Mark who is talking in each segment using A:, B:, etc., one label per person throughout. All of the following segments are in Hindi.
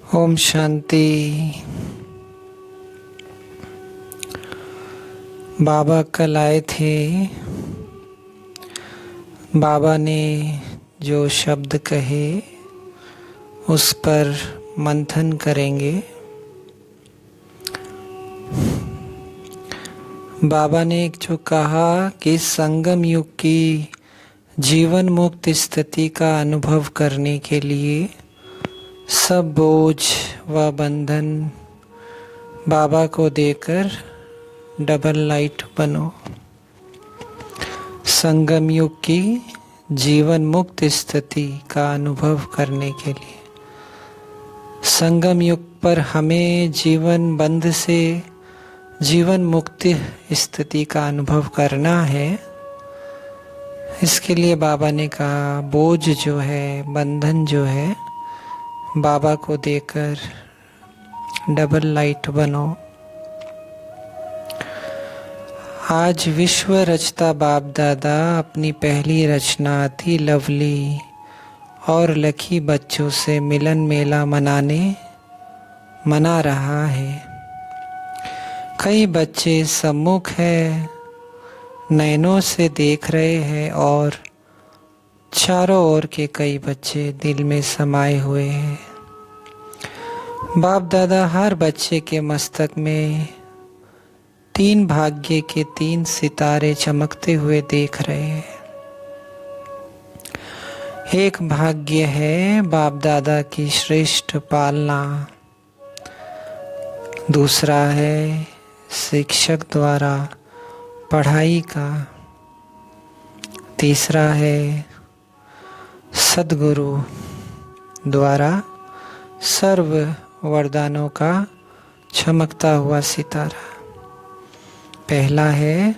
A: ओम शांति। बाबा कल आए थे। बाबा ने जो शब्द कहे उस पर मंथन करेंगे। बाबा ने जो कहा कि संगम युग की जीवन मुक्त स्थिति का अनुभव करने के लिए सब बोझ व बंधन बाबा को देकर डबल लाइट बनो। संगम युग की जीवन मुक्त स्थिति का अनुभव करने के लिए संगम युग पर हमें जीवन बंध से जीवन मुक्ति स्थिति का अनुभव करना है। इसके लिए बाबा ने कहा बोझ जो है, बंधन जो है, बाबा को देकर डबल लाइट बनो। आज विश्व रचता बाप दादा अपनी पहली रचना अति लवली और लकी बच्चों से मिलन मेला मना रहा है। कई बच्चे सम्मुख है, नैनों से देख रहे हैं और चारों ओर के कई बच्चे दिल में समाये हुए हैं। बाप दादा हर बच्चे के मस्तक में 3 भाग्य के 3 सितारे चमकते हुए देख रहे हैं। एक भाग्य है बाप दादा की श्रेष्ठ पालना, दूसरा है शिक्षक द्वारा पढ़ाई का, तीसरा है सद्गुरु द्वारा सर्व वरदानों का चमकता हुआ सितारा। पहला है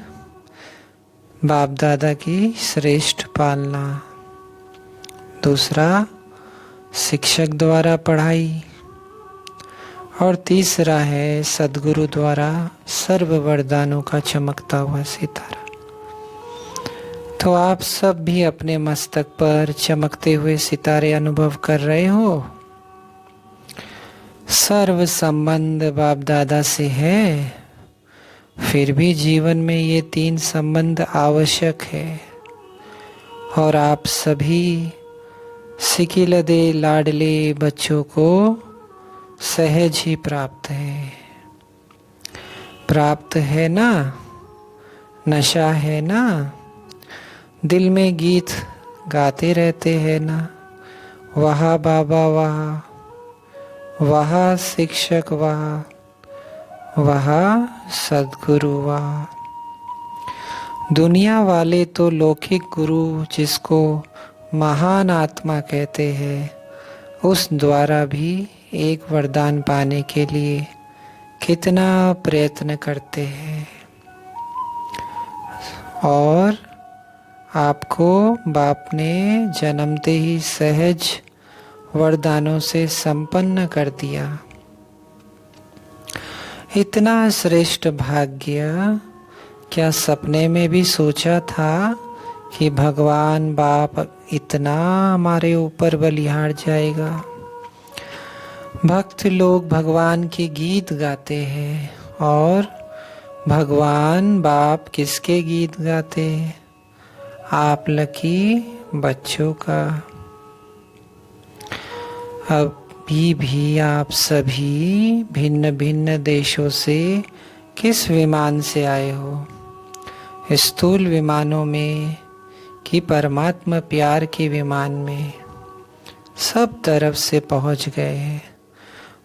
A: बाप दादा की श्रेष्ठ पालना, दूसरा शिक्षक द्वारा पढ़ाई और तीसरा है सद्गुरु द्वारा सर्व वरदानों का चमकता हुआ सितारा। तो आप सब भी अपने मस्तक पर चमकते हुए सितारे अनुभव कर रहे हो। सर्व संबंध बाप दादा से है, फिर भी जीवन में ये 3 संबंध आवश्यक है और आप सभी सिकिलदे लाडले बच्चों को सहज ही प्राप्त है ना। नशा है ना, दिल में गीत गाते रहते हैं ना, वहाँ बाबा वहाँ, वहाँ शिक्षक वहाँ, वहाँ सद्गुरु वहाँ। दुनिया वाले तो लौकिक गुरु जिसको महान आत्मा कहते हैं, उस द्वारा भी एक वरदान पाने के लिए कितना प्रयत्न करते हैं और आपको बाप ने जन्मते ही सहज वरदानों से संपन्न कर दिया। इतना श्रेष्ठ भाग्य क्या सपने में भी सोचा था कि भगवान बाप इतना हमारे ऊपर बलिहार जाएगा। भक्त लोग भगवान के गीत गाते हैं और भगवान बाप किसके गीत गाते हैं? आप लकी बच्चों का। अभी भी आप सभी भिन्न भिन्न देशों से किस विमान से आए हो? स्थूल विमानों में कि परमात्मा प्यार के विमान में? सब तरफ से पहुंच गए हैं।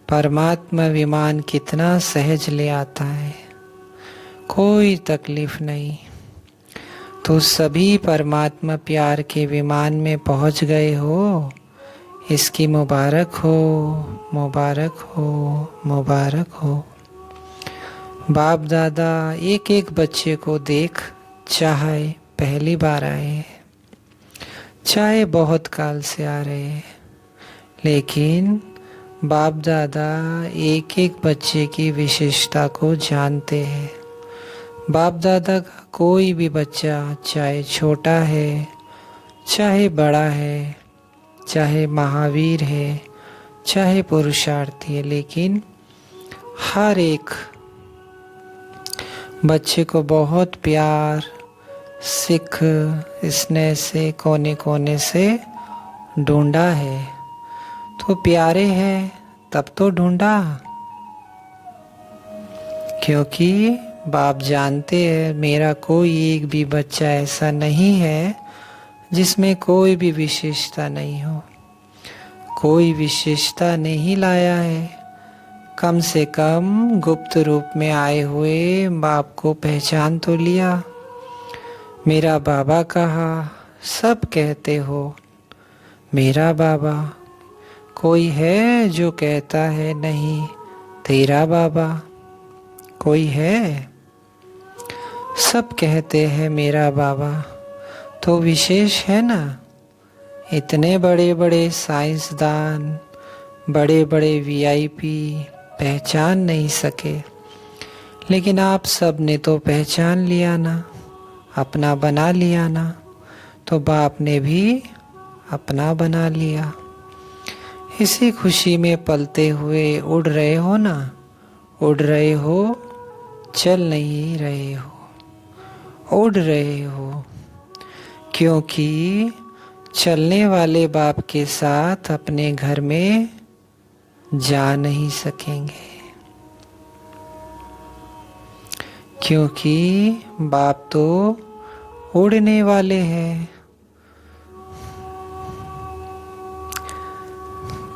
A: परमात्मा विमान कितना सहज ले आता है, कोई तकलीफ नहीं। तो सभी परमात्मा प्यार के विमान में पहुंच गए हो, इसकी मुबारक हो, मुबारक हो, मुबारक हो। बाप दादा एक एक बच्चे को देख चाहे पहली बार आए, चाहे बहुत काल से आ रहे हैं, लेकिन बाप दादा एक एक बच्चे की विशेषता को जानते हैं। बाप दादा का कोई भी बच्चा चाहे छोटा है, चाहे बड़ा है, चाहे महावीर है, चाहे पुरुषार्थी है, लेकिन हर एक बच्चे को बहुत प्यार, सिख, स्नेह से कोने कोने से ढूंढा है। तो प्यारे हैं तब तो ढूंढा, क्योंकि बाप जानते हैं मेरा कोई एक भी बच्चा ऐसा नहीं है जिसमें कोई भी विशेषता नहीं हो। कोई विशेषता नहीं लाया है, कम से कम गुप्त रूप में आए हुए बाप को पहचान तो लिया। मेरा बाबा कहा, सब कहते हो मेरा बाबा, कोई है जो कहता है नहीं तेरा बाबा? कोई है? सब कहते हैं मेरा बाबा, तो विशेष है ना। इतने बड़े बड़े साइंसदान, बड़े बड़े वीआईपी पहचान नहीं सके, लेकिन आप सब ने तो पहचान लिया ना, अपना बना लिया ना। तो बाप ने भी अपना बना लिया। इसी खुशी में पलते हुए उड़ रहे हो ना, उड़ रहे हो, चल नहीं रहे हो, उड़ रहे हो, क्योंकि चलने वाले बाप के साथ अपने घर में जा नहीं सकेंगे, क्योंकि बाप तो उड़ने वाले हैं।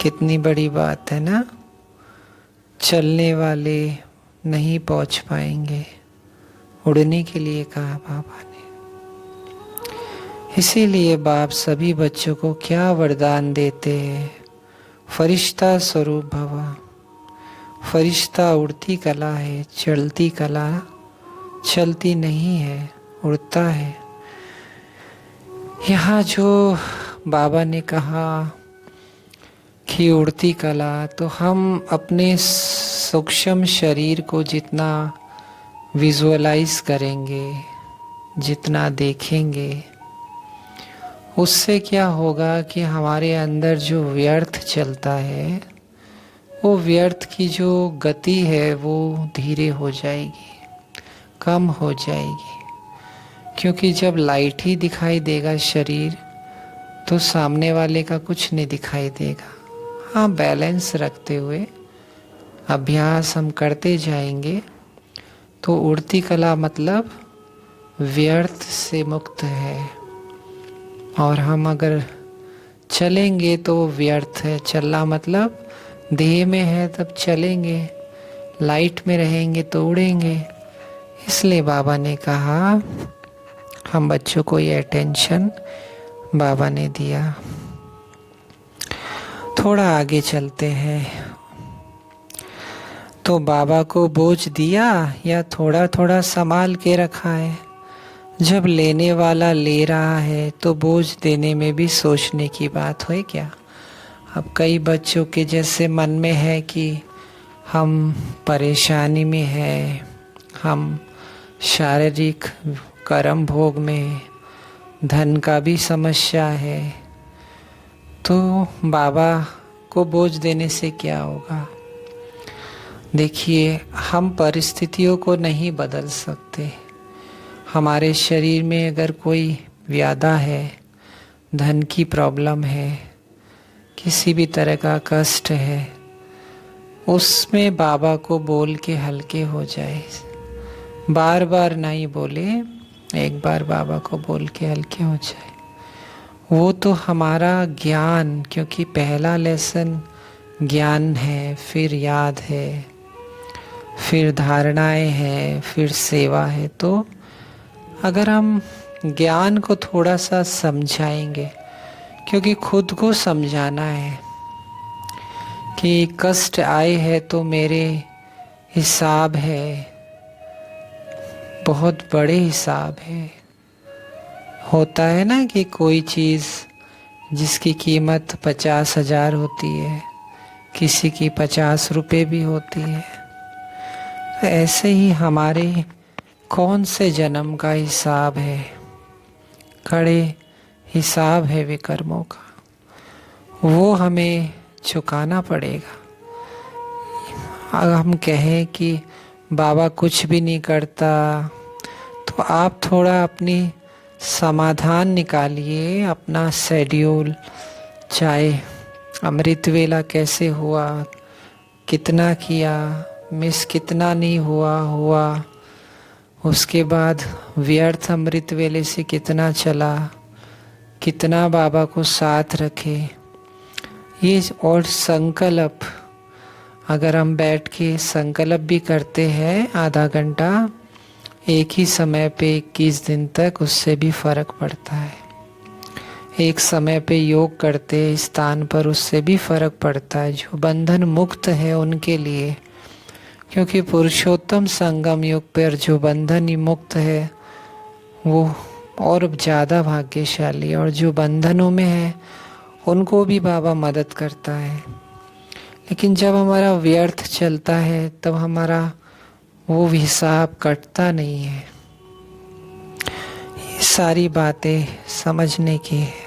A: कितनी बड़ी बात है ना। चलने वाले नहीं पहुंच पाएंगे, उड़ने के लिए कहा बाबा ने। इसीलिए बाप सभी बच्चों को क्या वरदान देते हैं, फरिश्ता स्वरूप भवा। फरिश्ता उड़ती कला है, चलती कला चलती नहीं है, उड़ता है। यहाँ जो बाबा ने कहा कि उड़ती कला, तो हम अपने सूक्ष्म शरीर को जितना विजुअलाइज करेंगे, जितना देखेंगे, उससे क्या होगा कि हमारे अंदर जो व्यर्थ चलता है, वो व्यर्थ की जो गति है वो धीरे हो जाएगी, कम हो जाएगी। क्योंकि जब लाइट ही दिखाई देगा शरीर, तो सामने वाले का कुछ नहीं दिखाई देगा। हाँ, बैलेंस रखते हुए अभ्यास हम करते जाएंगे तो उड़ती कला मतलब व्यर्थ से मुक्त है। और हम अगर चलेंगे तो व्यर्थ है, चलना मतलब देह में है तब चलेंगे, लाइट में रहेंगे तो उड़ेंगे। इसलिए बाबा ने कहा, हम बच्चों को ये अटेंशन बाबा ने दिया। थोड़ा आगे चलते हैं। तो बाबा को बोझ दिया या थोड़ा थोड़ा संभाल के रखा है? जब लेने वाला ले रहा है तो बोझ देने में भी सोचने की बात है क्या? अब कई बच्चों के जैसे मन में है कि हम परेशानी में हैं, हम शारीरिक कर्म भोग में, धन का भी समस्या है, तो बाबा को बोझ देने से क्या होगा? देखिए, हम परिस्थितियों को नहीं बदल सकते। हमारे शरीर में अगर कोई व्याधा है, धन की प्रॉब्लम है, किसी भी तरह का कष्ट है, उसमें बाबा को बोल के हल्के हो जाए। बार बार नहीं बोले, एक बार बाबा को बोल के हल्के हो जाए। वो तो हमारा ज्ञान, क्योंकि पहला लेसन ज्ञान है, फिर याद है, फिर धारणाएं हैं, फिर सेवा है। तो अगर हम ज्ञान को थोड़ा सा समझाएंगे, क्योंकि खुद को समझाना है कि कष्ट आए हैं तो मेरे हिसाब है, बहुत बड़े हिसाब है। होता है ना कि कोई चीज़ जिसकी कीमत 50,000 होती है, किसी की 50 रुपये भी होती है। तो ऐसे ही हमारे कौन से जन्म का हिसाब है, कड़े हिसाब है विकर्मों का, वो हमें चुकाना पड़ेगा। अगर हम कहें कि बाबा कुछ भी नहीं करता, तो आप थोड़ा अपनी समाधान निकालिए, अपना शेड्यूल, चाहे अमृत वेला कैसे हुआ, कितना किया, मिस कितना नहीं हुआ, उसके बाद व्यर्थ अमृत वेले से कितना चला, कितना बाबा को साथ रखे। ये और संकल्प, अगर हम बैठ के संकल्प भी करते हैं आधा घंटा एक ही समय पे 21 दिन तक, उससे भी फर्क पड़ता है। एक समय पे योग करते स्थान पर, उससे भी फर्क पड़ता है। जो बंधन मुक्त है उनके लिए, क्योंकि पुरुषोत्तम संगम युग पर जो बंधन ही मुक्त है वो और ज़्यादा भाग्यशाली, और जो बंधनों में है उनको भी बाबा मदद करता है। लेकिन जब हमारा व्यर्थ चलता है तब हमारा वो हिसाब कटता नहीं है। ये सारी बातें समझने की है।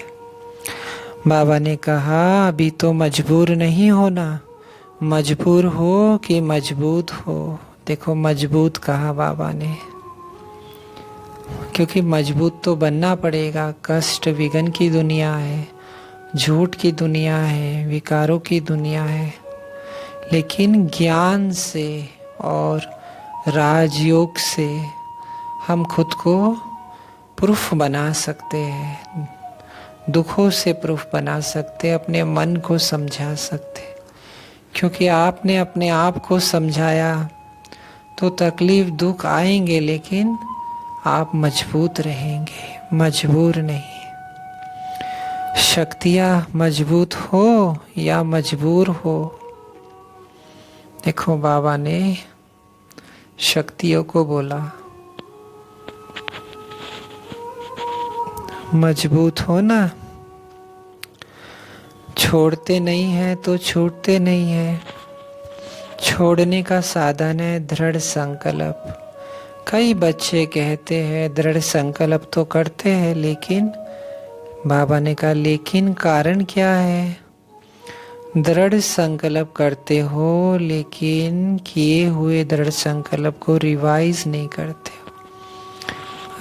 A: बाबा ने कहा अभी तो मजबूर नहीं होना, मजबूर हो कि मजबूत हो। देखो मजबूत कहा बाबा ने, क्योंकि मजबूत तो बनना पड़ेगा। कष्ट विघ्न की दुनिया है, झूठ की दुनिया है, विकारों की दुनिया है, लेकिन ज्ञान से और राजयोग से हम खुद को प्रूफ बना सकते हैं, दुखों से प्रूफ बना सकते, अपने मन को समझा सकते। क्योंकि आपने अपने आप को समझाया तो तकलीफ दुख आएंगे, लेकिन आप मजबूत रहेंगे, मजबूर नहीं। शक्तियाँ मजबूत हो या मजबूर हो, देखो बाबा ने शक्तियों को बोला मजबूत हो ना, छोड़ते नहीं है तो छूटते नहीं है। छोड़ने का साधन है दृढ़ संकल्प। कई बच्चे कहते हैं दृढ़ संकल्प तो करते हैं, लेकिन बाबा ने कहा लेकिन कारण क्या है? दृढ़ संकल्प करते हो लेकिन किए हुए दृढ़ संकल्प को रिवाइज नहीं करते हो।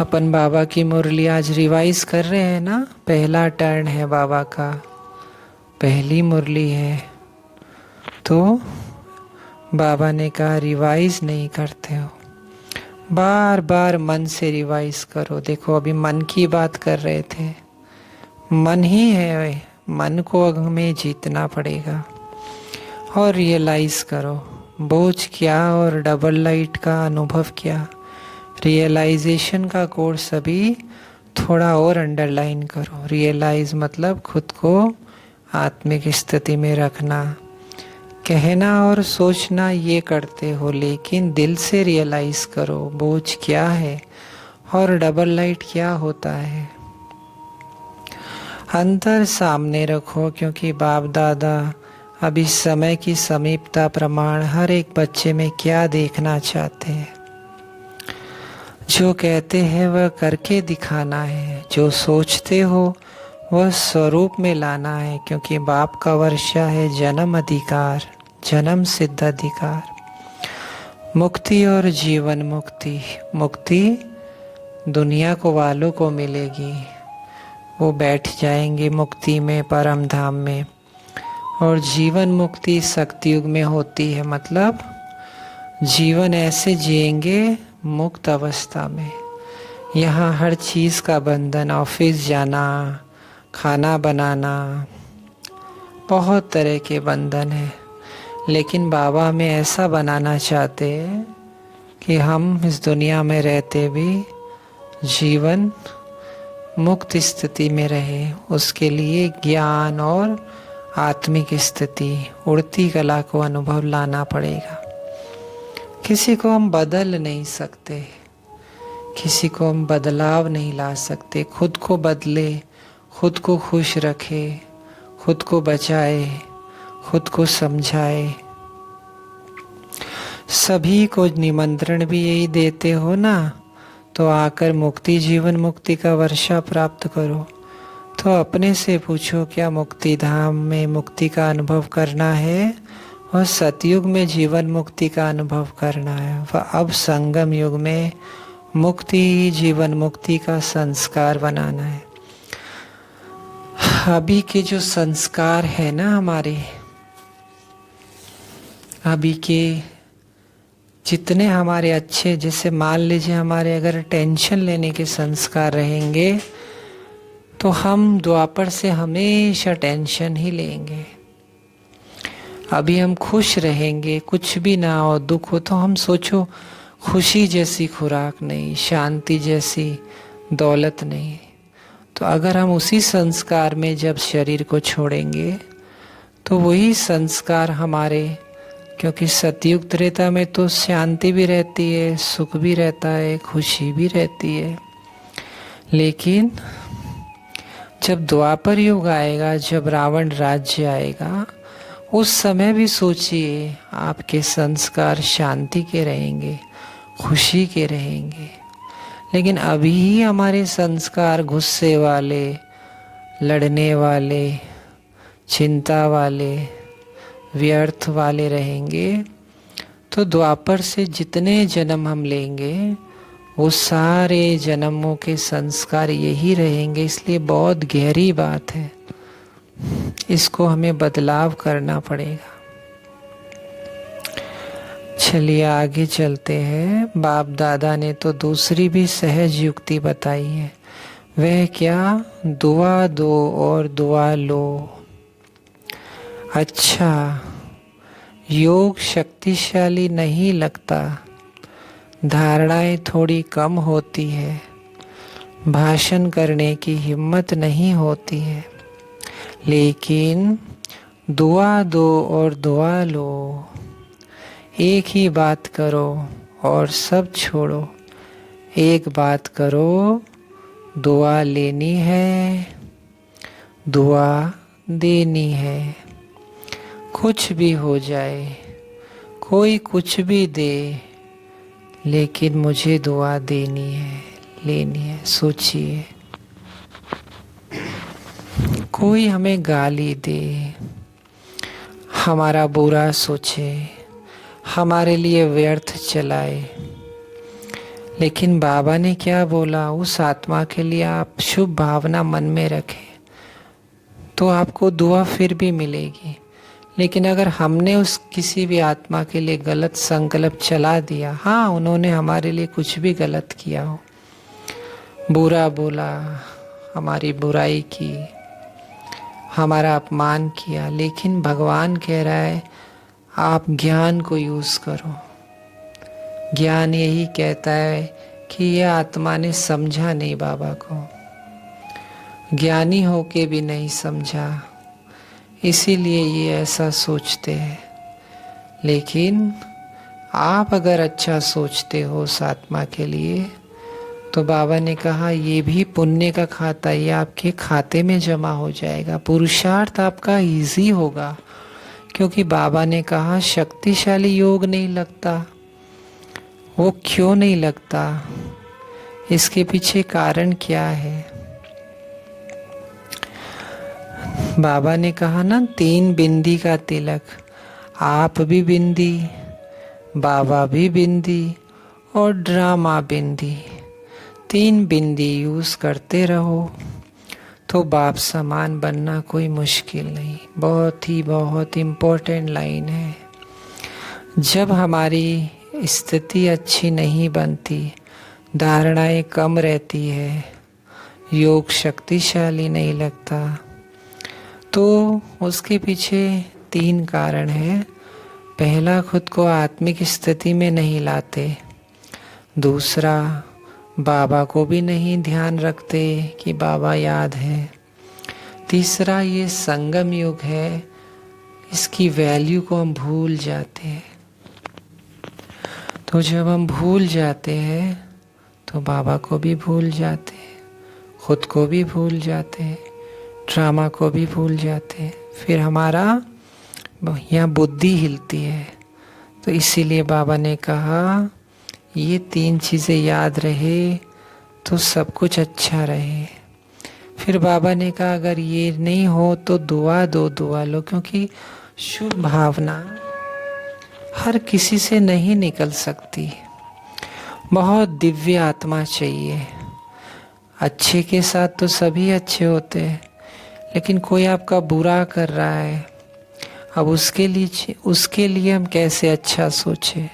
A: अपन बाबा की मुरली आज रिवाइज कर रहे हैं ना, पहला टर्न है बाबा का, पहली मुरली है, तो बाबा ने कहा रिवाइज नहीं करते हो, बार बार मन से रिवाइज करो। देखो अभी मन की बात कर रहे थे, मन ही है, मन को हमें जीतना पड़ेगा। और रियलाइज करो बोझ क्या और डबल लाइट का अनुभव क्या। रियलाइजेशन का कोर्स अभी थोड़ा और अंडरलाइन करो। रियलाइज मतलब खुद को आत्मिक स्थिति में रखना। कहना और सोचना ये करते हो, लेकिन दिल से रियलाइज करो बोझ क्या है और डबल लाइट क्या होता है। अंतर सामने रखो, क्योंकि बाप दादा अभी समय की समीपता प्रमाण हर एक बच्चे में क्या देखना चाहते हैं। जो कहते हैं वह करके दिखाना है, जो सोचते हो वह स्वरूप में लाना है, क्योंकि बाप का वर्षा है जन्म अधिकार, जन्म सिद्ध अधिकार। मुक्ति और जीवन मुक्ति, मुक्ति दुनिया को वालों को मिलेगी, वो बैठ जाएंगे मुक्ति में, परम धाम में। और जीवन मुक्ति शक्ति युग में होती है, मतलब जीवन ऐसे जिएंगे मुक्त अवस्था में। यहाँ हर चीज़ का बंधन, ऑफिस जाना, खाना बनाना, बहुत तरह के बंधन है, लेकिन बाबा हमें ऐसा बनाना चाहते हैं कि हम इस दुनिया में रहते भी जीवन मुक्त स्थिति में रहे। उसके लिए ज्ञान और आत्मिक स्थिति, उड़ती कला को अनुभव लाना पड़ेगा। किसी को हम बदल नहीं सकते, किसी को हम बदलाव नहीं ला सकते। खुद को बदले, खुद को खुश रखे, खुद को बचाए, खुद को समझाए। सभी को निमंत्रण भी यही देते हो ना, तो आकर मुक्ति जीवन मुक्ति का वर्षा प्राप्त करो। तो अपने से पूछो, क्या मुक्ति धाम में मुक्ति का अनुभव करना है और सतयुग में जीवन मुक्ति का अनुभव करना है, वह अब संगम युग में मुक्ति जीवन मुक्ति का संस्कार बनाना है। अभी के जो संस्कार है ना हमारे, अभी के जितने हमारे अच्छे, जैसे मान लीजिए हमारे अगर टेंशन लेने के संस्कार रहेंगे तो हम द्वापर से हमेशा टेंशन ही लेंगे। अभी हम खुश रहेंगे, कुछ भी ना हो, दुख हो तो हम सोचो खुशी जैसी खुराक नहीं, शांति जैसी दौलत नहीं। तो अगर हम उसी संस्कार में जब शरीर को छोड़ेंगे तो वही संस्कार हमारे, क्योंकि सतयुग त्रेता में तो शांति भी रहती है, सुख भी रहता है, खुशी भी रहती है। लेकिन जब द्वापर युग आएगा, जब रावण राज्य आएगा, उस समय भी सोचिए आपके संस्कार शांति के रहेंगे, खुशी के रहेंगे। लेकिन अभी ही हमारे संस्कार गुस्से वाले, लड़ने वाले, चिंता वाले, व्यर्थ वाले रहेंगे, तो द्वापर से जितने जन्म हम लेंगे वो सारे जन्मों के संस्कार यही रहेंगे। इसलिए बहुत गहरी बात है, इसको हमें बदलाव करना पड़ेगा। चलिए आगे चलते हैं। बाप दादा ने तो दूसरी भी सहज युक्ति बताई है। वह क्या? दुआ दो और दुआ लो। अच्छा, योग शक्तिशाली नहीं लगता, धारणाएं थोड़ी कम होती है, भाषण करने की हिम्मत नहीं होती है, लेकिन दुआ दो और दुआ लो। एक ही बात करो और सब छोड़ो। एक बात करो, दुआ लेनी है, दुआ देनी है। कुछ भी हो जाए, कोई कुछ भी दे, लेकिन मुझे दुआ देनी है, लेनी है। सोचिए, कोई हमें गाली दे, हमारा बुरा सोचे, हमारे लिए व्यर्थ चलाए, लेकिन बाबा ने क्या बोला? उस आत्मा के लिए आप शुभ भावना मन में रखें तो आपको दुआ फिर भी मिलेगी। लेकिन अगर हमने उस किसी भी आत्मा के लिए गलत संकल्प चला दिया, हाँ उन्होंने हमारे लिए कुछ भी गलत किया हो, बुरा बोला, हमारी बुराई की, हमारा अपमान किया, लेकिन भगवान कह रहा है आप ज्ञान को यूज करो। ज्ञान यही कहता है कि यह आत्मा ने समझा नहीं बाबा को, ज्ञानी होके भी नहीं समझा, इसीलिए ये ऐसा सोचते हैं। लेकिन आप अगर अच्छा सोचते हो उस आत्मा के लिए, तो बाबा ने कहा ये भी पुण्य का खाता, ये आपके खाते में जमा हो जाएगा, पुरुषार्थ आपका इजी होगा। क्योंकि बाबा ने कहा शक्तिशाली योग नहीं लगता। वो क्यों नहीं लगता? इसके पीछे कारण क्या है? बाबा ने कहा ना, 3 बिंदी का तिलक, आप भी बिंदी, बाबा भी बिंदी और ड्रामा बिंदी, 3 बिंदी यूज करते रहो तो बाप समान बनना कोई मुश्किल नहीं। बहुत इम्पोर्टेंट लाइन है। जब हमारी स्थिति अच्छी नहीं बनती, धारणाएं कम रहती है, योग शक्तिशाली नहीं लगता, तो उसके पीछे 3 कारण है। पहला, खुद को आत्मिक स्थिति में नहीं लाते। दूसरा, बाबा को भी नहीं ध्यान रखते कि बाबा याद है। तीसरा, ये संगम युग है, इसकी वैल्यू को हम भूल जाते हैं। तो जब हम भूल जाते हैं तो बाबा को भी भूल जाते हैं, खुद को भी भूल जाते हैं, ड्रामा को भी भूल जाते हैं। फिर हमारा यहाँ बुद्धि हिलती है। तो इसीलिए बाबा ने कहा ये 3 चीज़ें याद रहे तो सब कुछ अच्छा रहे। फिर बाबा ने कहा अगर ये नहीं हो तो दुआ दो, दुआ लो, क्योंकि शुभ भावना हर किसी से नहीं निकल सकती। बहुत दिव्य आत्मा चाहिए। अच्छे के साथ तो सभी अच्छे होते हैं, लेकिन कोई आपका बुरा कर रहा है, अब उसके लिए हम कैसे अच्छा सोचे,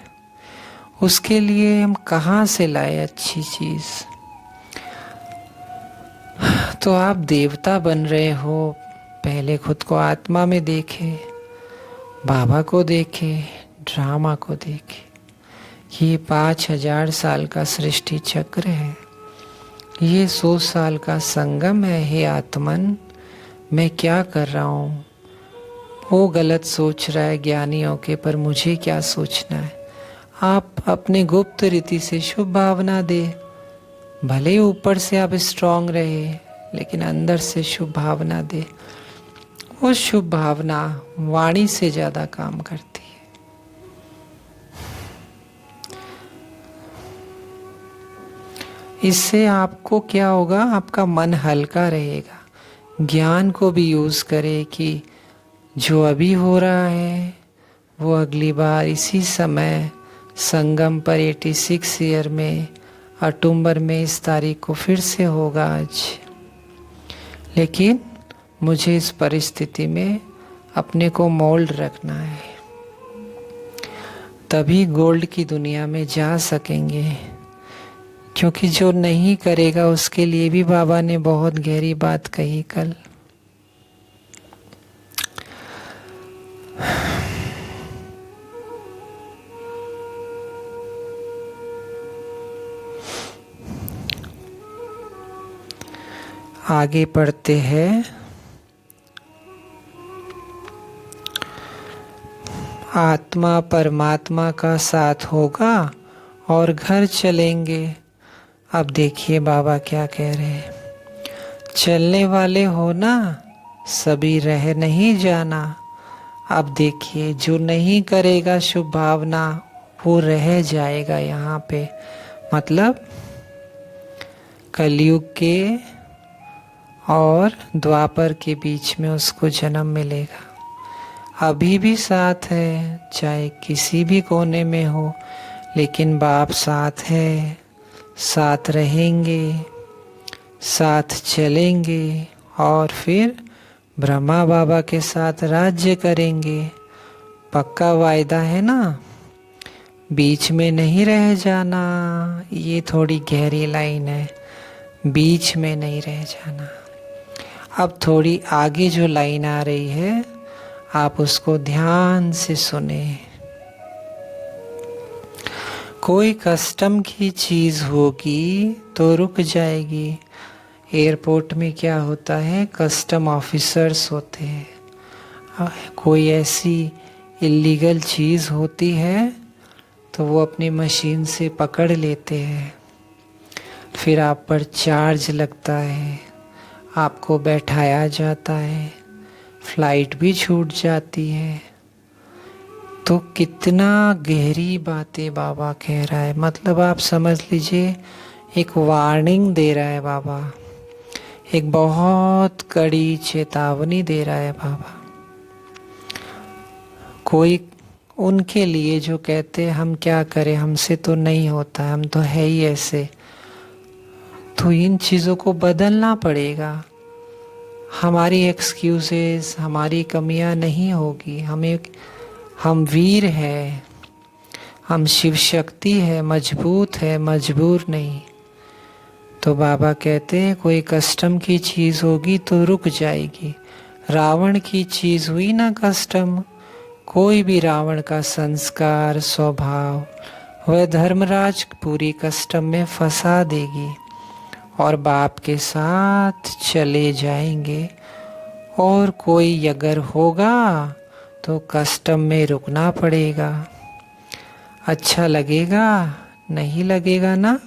A: उसके लिए हम कहाँ से लाए अच्छी चीज। तो आप देवता बन रहे हो, पहले खुद को आत्मा में देखे, बाबा को देखे, ड्रामा को देखे। ये 5000 साल का सृष्टि चक्र है, ये 100 साल का संगम है। हे आत्मन, मैं क्या कर रहा हूँ? वो गलत सोच रहा है ज्ञानियों के, पर मुझे क्या सोचना है? आप अपने गुप्त रीति से शुभ भावना दे। भले ही ऊपर से आप स्ट्रांग रहे, लेकिन अंदर से शुभ भावना दे। वो शुभ भावना वाणी से ज्यादा काम करती है। इससे आपको क्या होगा? आपका मन हल्का रहेगा। ज्ञान को भी यूज करे कि जो अभी हो रहा है वो अगली बार इसी समय संगम पर 86 ईयर में अक्टूबर में इस तारीख को फिर से होगा आज। लेकिन मुझे इस परिस्थिति में अपने को मोल्ड रखना है, तभी गोल्ड की दुनिया में जा सकेंगे। क्योंकि जो नहीं करेगा उसके लिए भी बाबा ने बहुत गहरी बात कही कल। आगे पढ़ते हैं। आत्मा परमात्मा का साथ होगा और घर चलेंगे। अब देखिए बाबा क्या कह रहे हैं। चलने वाले हो ना, सभी रह नहीं जाना। अब देखिए, जो नहीं करेगा शुभ भावना वो रह जाएगा यहाँ पे। मतलब कलयुग के और द्वापर के बीच में उसको जन्म मिलेगा। अभी भी साथ है, चाहे किसी भी कोने में हो, लेकिन बाप साथ है, साथ रहेंगे, साथ चलेंगे और फिर ब्रह्मा बाबा के साथ राज्य करेंगे। पक्का वायदा है ना, बीच में नहीं रह जाना। ये थोड़ी गहरी लाइन है, बीच में नहीं रह जाना। अब थोड़ी आगे जो लाइन आ रही है, आप उसको ध्यान से सुने। कोई कस्टम की चीज होगी तो रुक जाएगी। एयरपोर्ट में क्या होता है, कस्टम ऑफिसर्स होते हैं। कोई ऐसी इलीगल चीज होती है तो वो अपनी मशीन से पकड़ लेते हैं, फिर आप पर चार्ज लगता है, आपको बैठाया जाता है, फ्लाइट भी छूट जाती है। तो कितना गहरी बातें बाबा कह रहा है। मतलब आप समझ लीजिए, एक वार्निंग दे रहा है बाबा, एक बहुत कड़ी चेतावनी दे रहा है बाबा। कोई उनके लिए जो कहते हैं हम क्या करें, हमसे तो नहीं होता, हम तो है ही ऐसे, तो इन चीज़ों को बदलना पड़ेगा। हमारी एक्सक्यूजेस, हमारी कमियां नहीं होगी। हम वीर है, हम शिव शक्ति है, मजबूत है, मजबूर नहीं। तो बाबा कहते हैं कोई कस्टम की चीज होगी तो रुक जाएगी। रावण की चीज हुई ना कस्टम, कोई भी रावण का संस्कार, स्वभाव, वह धर्मराज पूरी कस्टम में फंसा देगी और बाप के साथ चले जाएंगे। और कोई अगर होगा तो कस्टम में रुकना पड़ेगा। अच्छा लगेगा? नहीं लगेगा ना,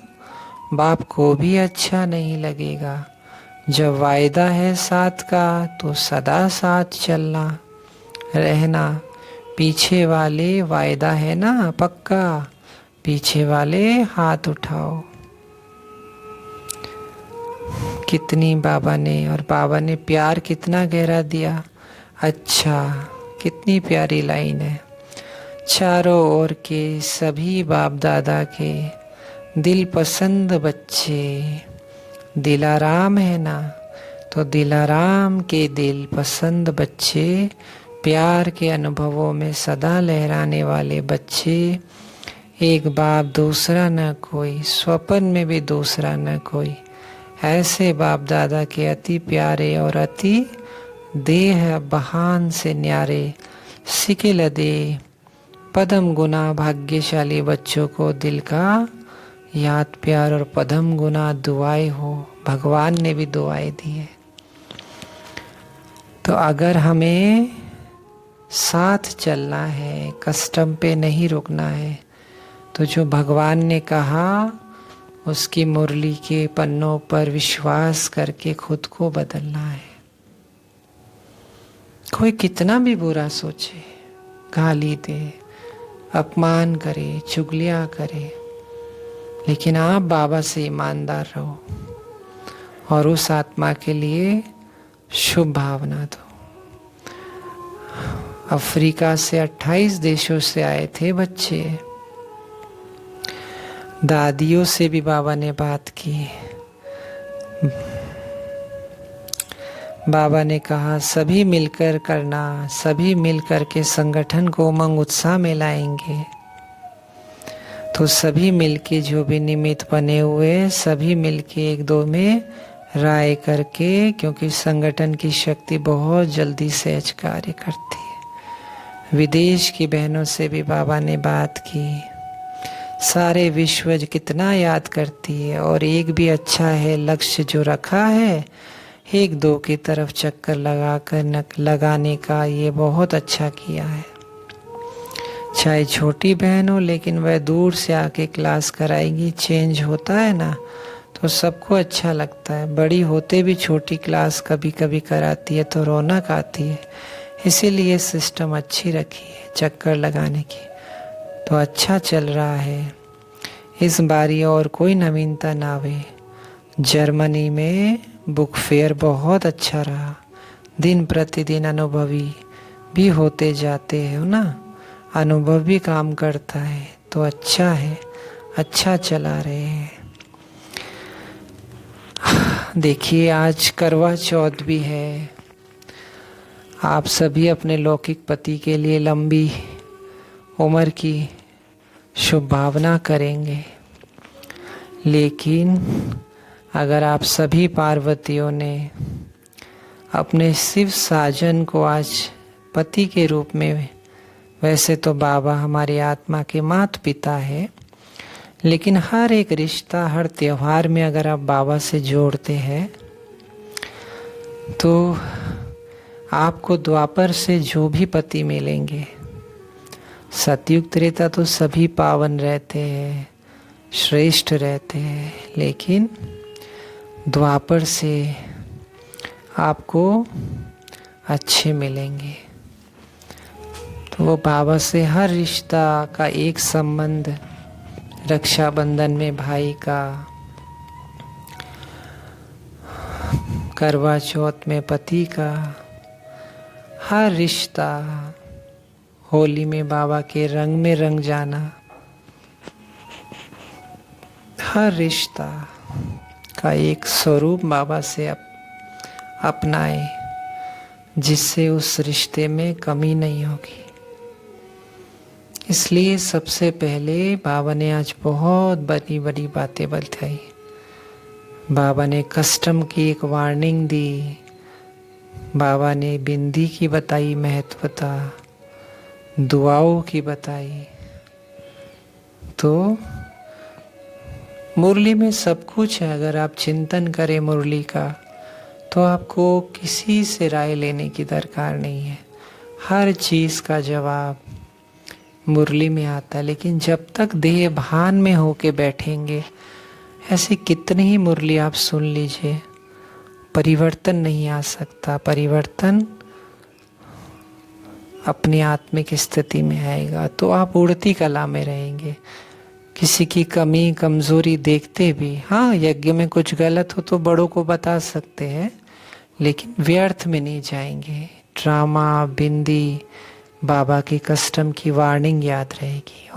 A: बाप को भी अच्छा नहीं लगेगा। जब वायदा है साथ का तो सदा साथ चलना रहना। पीछे वाले वायदा है ना पक्का, पीछे वाले हाथ उठाओ। कितनी बाबा ने, और बाबा ने प्यार कितना गहरा दिया। अच्छा, कितनी प्यारी लाइन है। चारों ओर के सभी बाप दादा के दिल पसंद बच्चे, दिलाराम है ना, तो दिलाराम के दिल पसंद बच्चे, प्यार के अनुभवों में सदा लहराने वाले बच्चे, एक बाप दूसरा न कोई, स्वप्न में भी दूसरा न कोई, ऐसे बाप दादा के अति प्यारे और अति देह बहान से न्यारे सिकिल दे पदम गुना भाग्यशाली बच्चों को दिल का याद प्यार और पदम गुना दुआएं हो। भगवान ने भी दुआएं दी है। तो अगर हमें साथ चलना है, कस्टम पे नहीं रुकना है, तो जो भगवान ने कहा उसकी मुरली के पन्नों पर विश्वास करके खुद को बदलना है। कोई कितना भी बुरा सोचे, गाली दे, अपमान करे, चुगलियां करे, लेकिन आप बाबा से ईमानदार रहो और उस आत्मा के लिए शुभ भावना दो। अफ्रीका से 28 देशों से आए थे बच्चे। दादियों से भी बाबा ने बात की। बाबा ने कहा सभी मिलकर करना, सभी मिलकर के संगठन को उमंग उत्साह में लाएंगे। तो सभी मिलके जो भी निमित्त बने हुए, सभी मिलके एक दो में राय करके, क्योंकि संगठन की शक्ति बहुत जल्दी सहज कार्य करती है। विदेश की बहनों से भी बाबा ने बात की। सारे विश्व कितना याद करती है, और एक भी अच्छा है लक्ष्य जो रखा है, एक दो की तरफ चक्कर लगाने का, ये बहुत अच्छा किया है। चाहे छोटी बहन हो, लेकिन वह दूर से आके क्लास कराएगी। चेंज होता है ना, तो सबको अच्छा लगता है। बड़ी होते भी छोटी क्लास कभी कभी कराती है तो रौनक आती है। इसीलिए सिस्टम अच्छी रखी है चक्कर लगाने की। तो अच्छा चल रहा है। इस बारी और कोई नवीनता ना आवे। जर्मनी में बुक फेयर बहुत अच्छा रहा। दिन प्रतिदिन अनुभवी भी होते जाते हो ना, अनुभव भी काम करता है, तो अच्छा है, अच्छा चला रहे हैं। देखिए आज करवा चौथ भी है। आप सभी अपने लौकिक पति के लिए लंबी उम्र की शुभ भावना करेंगे, लेकिन अगर आप सभी पार्वतियों ने अपने शिव साजन को आज पति के रूप में, वैसे तो बाबा हमारी आत्मा के माता पिता है, लेकिन हर एक रिश्ता, हर त्योहार में अगर आप बाबा से जोड़ते हैं, तो आपको द्वापर से जो भी पति मिलेंगे, सतयुग त्रेता तो सभी पावन रहते हैं, श्रेष्ठ रहते हैं, लेकिन द्वापर से आपको अच्छे मिलेंगे। तो वो बाबा से हर रिश्ता का एक संबंध, रक्षाबंधन में भाई का, करवा चौथ में पति का, हर रिश्ता, होली में बाबा के रंग में रंग जाना, हर रिश्ता का एक स्वरूप बाबा से अपनाए, जिससे उस रिश्ते में कमी नहीं होगी। इसलिए सबसे पहले बाबा ने आज बहुत बड़ी बड़ी बातें बताई। बाबा ने कस्टम की एक वार्निंग दी। बाबा ने बिंदी की बताई महत्वता, दुआओं की बताई। तो मुरली में सब कुछ है। अगर आप चिंतन करें मुरली का, तो आपको किसी से राय लेने की दरकार नहीं है। हर चीज़ का जवाब मुरली में आता है। लेकिन जब तक देह भान में होके बैठेंगे, ऐसी कितनी ही मुरली आप सुन लीजिए, परिवर्तन नहीं आ सकता। परिवर्तन अपनी आत्मिक स्थिति में आएगा, तो आप उड़ती कला में रहेंगे। किसी की कमी कमजोरी देखते भी, हाँ यज्ञ में कुछ गलत हो तो बड़ों को बता सकते हैं, लेकिन व्यर्थ में नहीं जाएंगे। ड्रामा, बिंदी, बाबा की कस्टम की वार्निंग याद रहेगी।